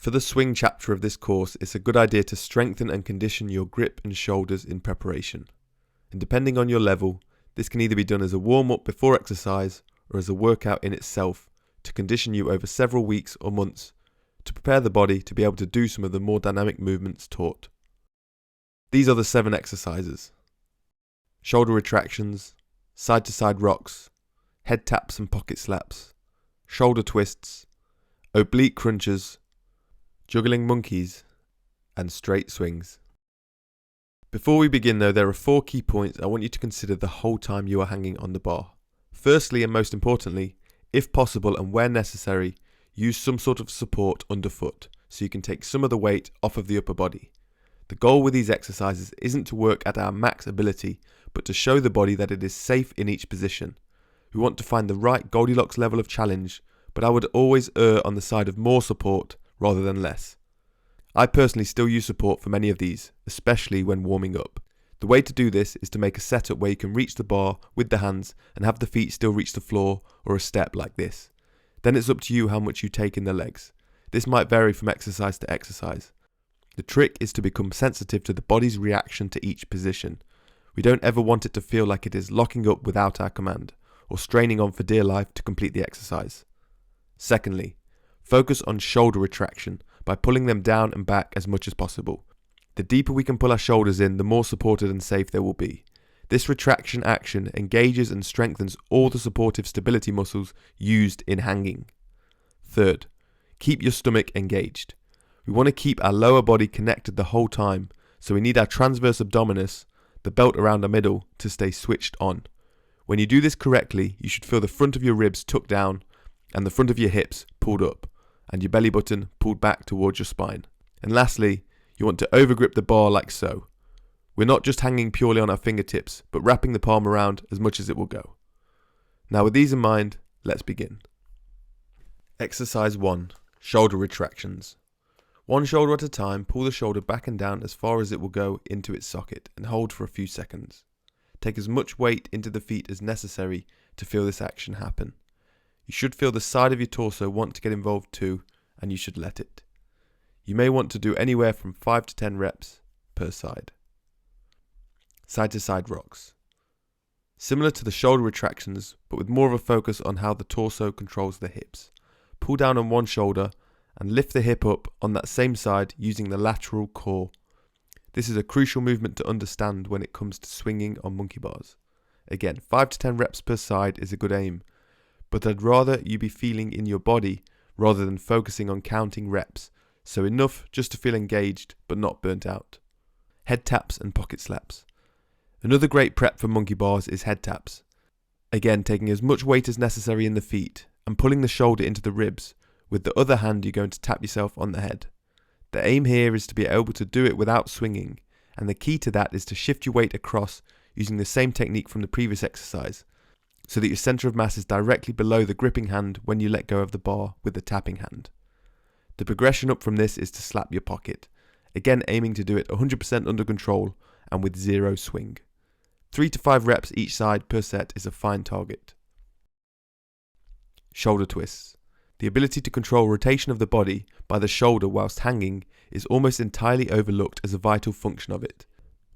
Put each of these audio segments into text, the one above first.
For the swing chapter of this course, it's a good idea to strengthen and condition your grip and shoulders in preparation. And depending on your level, this can either be done as a warm-up before exercise or as a workout in itself to condition you over several weeks or months to prepare the body to be able to do some of the more dynamic movements taught. These are the 7 exercises: shoulder retractions, side-to-side rocks, head taps and pocket slaps, shoulder twists, oblique crunches, juggling monkeys, and straight swings. Before we begin though, there are 4 key points I want you to consider the whole time you are hanging on the bar. Firstly, and most importantly, if possible and where necessary, use some sort of support underfoot so you can take some of the weight off of the upper body. The goal with these exercises isn't to work at our max ability, but to show the body that it is safe in each position. We want to find the right Goldilocks level of challenge, but I would always err on the side of more support rather than less. I personally still use support for many of these, especially when warming up. The way to do this is to make a setup where you can reach the bar with the hands and have the feet still reach the floor or a step like this. Then it's up to you how much you take in the legs. This might vary from exercise to exercise. The trick is to become sensitive to the body's reaction to each position. We don't ever want it to feel like it is locking up without our command, or straining on for dear life to complete the exercise. Secondly, focus on shoulder retraction by pulling them down and back as much as possible. The deeper we can pull our shoulders in, the more supported and safe they will be. This retraction action engages and strengthens all the supportive stability muscles used in hanging. Third, keep your stomach engaged. We want to keep our lower body connected the whole time, so we need our transverse abdominis, the belt around our middle, to stay switched on. When you do this correctly, you should feel the front of your ribs tucked down and the front of your hips pulled up, and your belly button pulled back towards your spine. And lastly, you want to overgrip the bar like so. We're not just hanging purely on our fingertips, but wrapping the palm around as much as it will go. Now with these in mind, let's begin. Exercise 1. Shoulder retractions. One shoulder at a time, pull the shoulder back and down as far as it will go into its socket and hold for a few seconds. Take as much weight into the feet as necessary to feel this action happen. You should feel the side of your torso want to get involved too, and you should let it. You may want to do anywhere from 5 to 10 reps per side. Side-to-side rocks. Similar to the shoulder retractions, but with more of a focus on how the torso controls the hips. Pull down on one shoulder and lift the hip up on that same side using the lateral core. This is a crucial movement to understand when it comes to swinging on monkey bars. Again, 5 to 10 reps per side is a good aim, but I'd rather you be feeling in your body rather than focusing on counting reps, so enough just to feel engaged but not burnt out. Head taps and pocket slaps. Another great prep for monkey bars is head taps. Again, taking as much weight as necessary in the feet and pulling the shoulder into the ribs. With the other hand, you're going to tap yourself on the head. The aim here is to be able to do it without swinging, and the key to that is to shift your weight across using the same technique from the previous exercise, so that your center of mass is directly below the gripping hand when you let go of the bar with the tapping hand. The progression up from this is to slap your pocket, again aiming to do it 100% under control and with zero swing. 3 to 5 reps each side per set is a fine target. Shoulder twists. The ability to control rotation of the body by the shoulder whilst hanging is almost entirely overlooked as a vital function of it.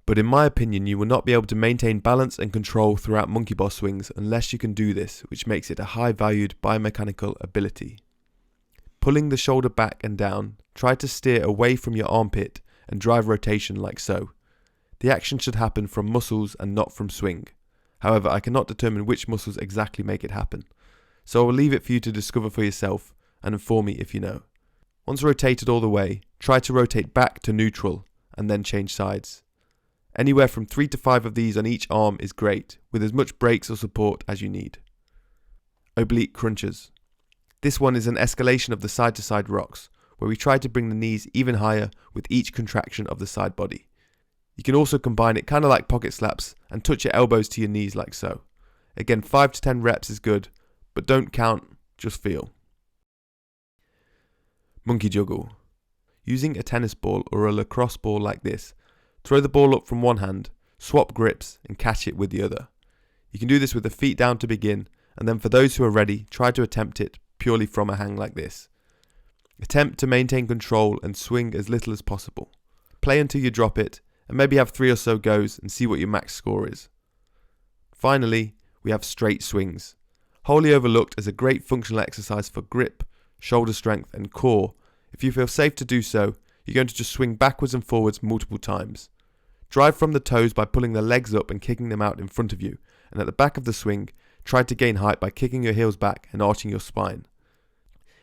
But in my opinion, you will not be able to maintain balance and control throughout monkey bar swings unless you can do this, which makes it a high valued biomechanical ability. Pulling the shoulder back and down, try to steer away from your armpit and drive rotation like so. The action should happen from muscles and not from swing. However, I cannot determine which muscles exactly make it happen, so I will leave it for you to discover for yourself and inform me if you know. Once rotated all the way, try to rotate back to neutral and then change sides. Anywhere from 3 to 5 of these on each arm is great, with as much brakes or support as you need. Oblique crunches. This one is an escalation of the side-to-side rocks, where we try to bring the knees even higher with each contraction of the side body. You can also combine it kind of like pocket slaps and touch your elbows to your knees like so. Again, 5 to 10 reps is good, but don't count, just feel. Monkey juggle. Using a tennis ball or a lacrosse ball like this, throw the ball up from one hand, swap grips and catch it with the other. You can do this with the feet down to begin, and then for those who are ready, try to attempt it purely from a hang like this. Attempt to maintain control and swing as little as possible. Play until you drop it, and maybe have 3 or so goes and see what your max score is. Finally, we have straight swings. Wholly overlooked as a great functional exercise for grip, shoulder strength and core. If you feel safe to do so, you're going to just swing backwards and forwards multiple times. Drive from the toes by pulling the legs up and kicking them out in front of you, and at the back of the swing, try to gain height by kicking your heels back and arching your spine.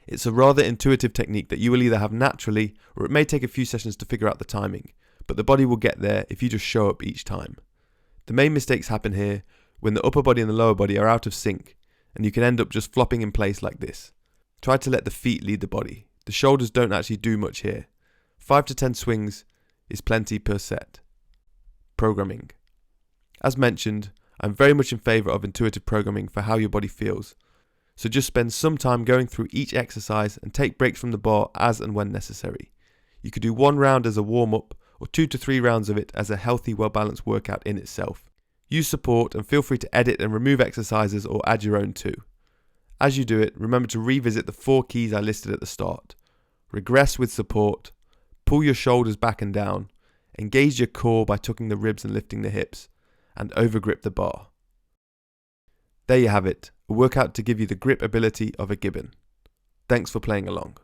It's a rather intuitive technique that you will either have naturally, or it may take a few sessions to figure out the timing, but the body will get there if you just show up each time. The main mistakes happen here when the upper body and the lower body are out of sync, and you can end up just flopping in place like this. Try to let the feet lead the body. The shoulders don't actually do much here. 5 to 10 swings is plenty per set. Programming. As mentioned, I'm very much in favour of intuitive programming for how your body feels. So just spend some time going through each exercise and take breaks from the bar as and when necessary. You could do 1 round as a warm-up or 2 to 3 rounds of it as a healthy, well-balanced workout in itself. Use support and feel free to edit and remove exercises or add your own too. As you do it, remember to revisit the 4 keys I listed at the start. Regress with support, pull your shoulders back and down, engage your core by tucking the ribs and lifting the hips, and overgrip the bar. There you have it, a workout to give you the grip ability of a gibbon. Thanks for playing along.